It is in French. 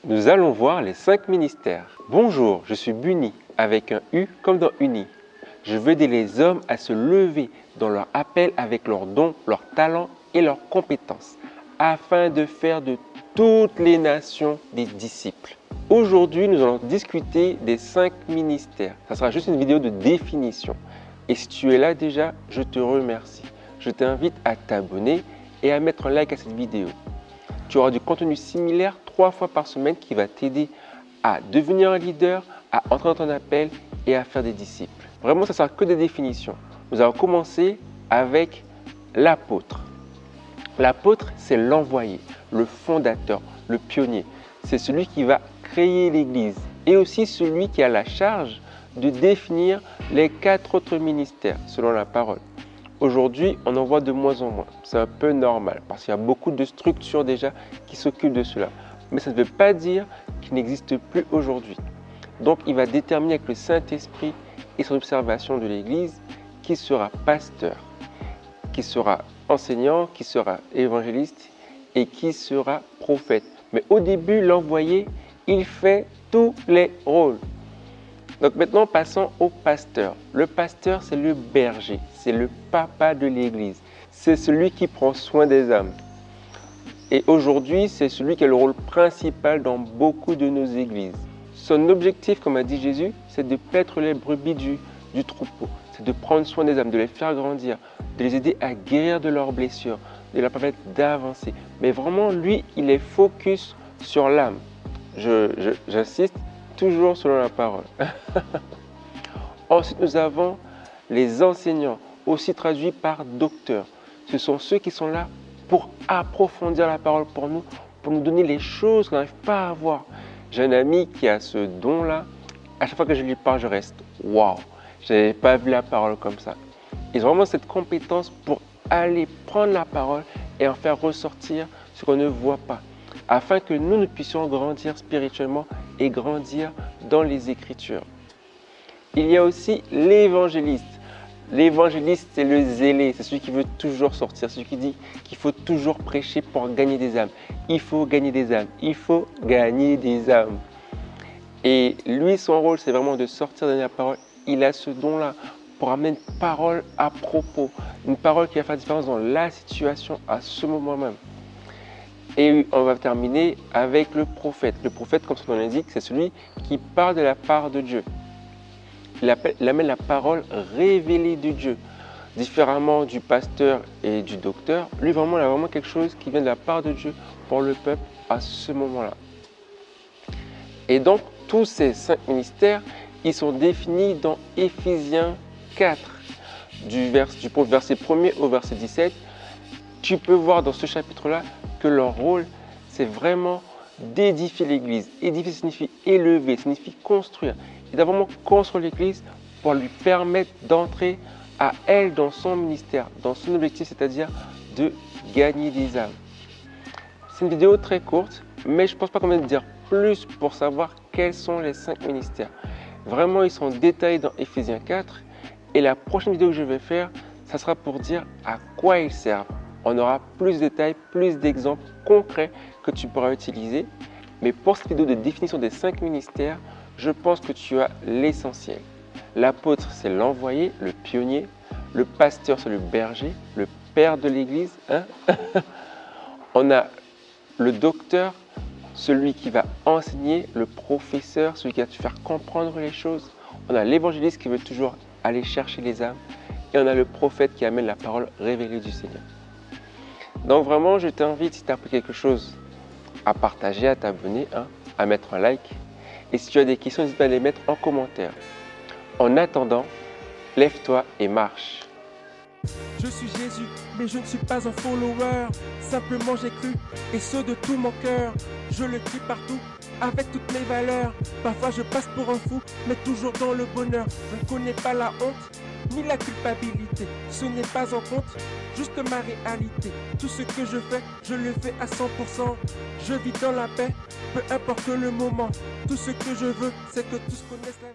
Nous allons voir les 5 ministères. Bonjour, je suis Buni, avec un U comme dans Uni. Je veux aider les hommes à se lever dans leur appel avec leurs dons, leurs talents et leurs compétences, afin de faire de toutes les nations des disciples. Aujourd'hui, nous allons discuter des 5 ministères. Ça sera juste une vidéo de définition. Et si tu es là déjà, je te remercie. Je t'invite à t'abonner et à mettre un like à cette vidéo. Tu auras du contenu similaire 3 fois par semaine qui va t'aider à devenir un leader, à entrer dans ton appel et à faire des disciples. Vraiment, ça ne sera que des définitions. Nous allons commencer avec l'apôtre. L'apôtre, c'est l'envoyé, le fondateur, le pionnier. C'est celui qui va créer l'Église et aussi celui qui a la charge de définir les 4 autres ministères selon la parole. Aujourd'hui, on en voit de moins en moins. C'est un peu normal parce qu'il y a beaucoup de structures déjà qui s'occupent de cela. Mais ça ne veut pas dire qu'il n'existe plus aujourd'hui. Donc, il va déterminer avec le Saint-Esprit et son observation de l'Église qui sera pasteur, qui sera enseignant, qui sera évangéliste et qui sera prophète. Mais au début, l'envoyé, il fait tous les rôles. Donc maintenant, passons au pasteur. Le pasteur, c'est le berger, c'est le papa de l'Église. C'est celui qui prend soin des âmes. Et aujourd'hui, c'est celui qui a le rôle principal dans beaucoup de nos églises. Son objectif, comme a dit Jésus, c'est de paître les brebis du troupeau. C'est de prendre soin des âmes, de les faire grandir, de les aider à guérir de leurs blessures, de leur permettre d'avancer. Mais vraiment, lui, il est focus sur l'âme. J'insiste, toujours selon la parole. Ensuite, nous avons les enseignants, aussi traduits par docteurs. Ce sont ceux qui sont là pour approfondir la parole pour nous donner les choses qu'on n'arrive pas à voir. J'ai un ami qui a ce don-là. À chaque fois que je lui parle, je reste « Waouh, je n'avais pas vu la parole comme ça ». Ils ont vraiment cette compétence pour aller prendre la parole et en faire ressortir ce qu'on ne voit pas, afin que nous puissions grandir spirituellement et grandir dans les Écritures. Il y a aussi l'évangéliste. L'évangéliste, c'est le zélé, c'est celui qui veut toujours sortir, celui qui dit qu'il faut toujours prêcher pour gagner des âmes. Il faut gagner des âmes, il faut gagner des âmes. Et lui, son rôle, c'est vraiment de sortir de la parole. Il a ce don-là pour amener une parole à propos, une parole qui va faire la différence dans la situation à ce moment même. Et on va terminer avec le prophète. Le prophète, comme son nom l'indique, c'est celui qui parle de la part de Dieu. Il amène la parole révélée de Dieu. Différemment du pasteur et du docteur, lui vraiment, il a vraiment quelque chose qui vient de la part de Dieu pour le peuple à ce moment-là. Et donc, tous ces 5 ministères, ils sont définis dans Éphésiens 4, du verset 1er au verset 17. Tu peux voir dans ce chapitre-là que leur rôle, c'est vraiment d'édifier l'Église. Édifier signifie élever, signifie construire. Et vraiment construire l'Église pour lui permettre d'entrer à elle dans son ministère, dans son objectif, c'est-à-dire de gagner des âmes. C'est une vidéo très courte, mais je ne pense pas qu'on va dire plus pour savoir quels sont les 5 ministères. Vraiment, ils sont détaillés dans Éphésiens 4. Et la prochaine vidéo que je vais faire, ça sera pour dire à quoi ils servent. On aura plus de détails, plus d'exemples concrets que tu pourras utiliser. Mais pour cette vidéo de définition des 5 ministères, je pense que tu as l'essentiel. L'apôtre, c'est l'envoyé, le pionnier. Le pasteur, c'est le berger, le père de l'Église. On a le docteur, celui qui va enseigner, le professeur, celui qui va te faire comprendre les choses. On a l'évangéliste qui veut toujours aller chercher les âmes. Et on a le prophète qui amène la parole révélée du Seigneur. Donc vraiment, je t'invite, si tu as appris quelque chose, à partager, à t'abonner, à mettre un like. Et si tu as des questions, n'hésite pas à les mettre en commentaire. En attendant, lève-toi et marche. Je suis Jésus, mais je ne suis pas un follower. Simplement j'ai cru, et ce de tout mon cœur. Je le crie partout, avec toutes mes valeurs. Parfois je passe pour un fou, mais toujours dans le bonheur. Je ne connais pas la honte, ni la culpabilité. Ce n'est pas en compte, juste ma réalité. Tout ce que je le fais à 100%. Je vis dans la paix, peu importe le moment. Tout ce que je veux, c'est que tous connaissent la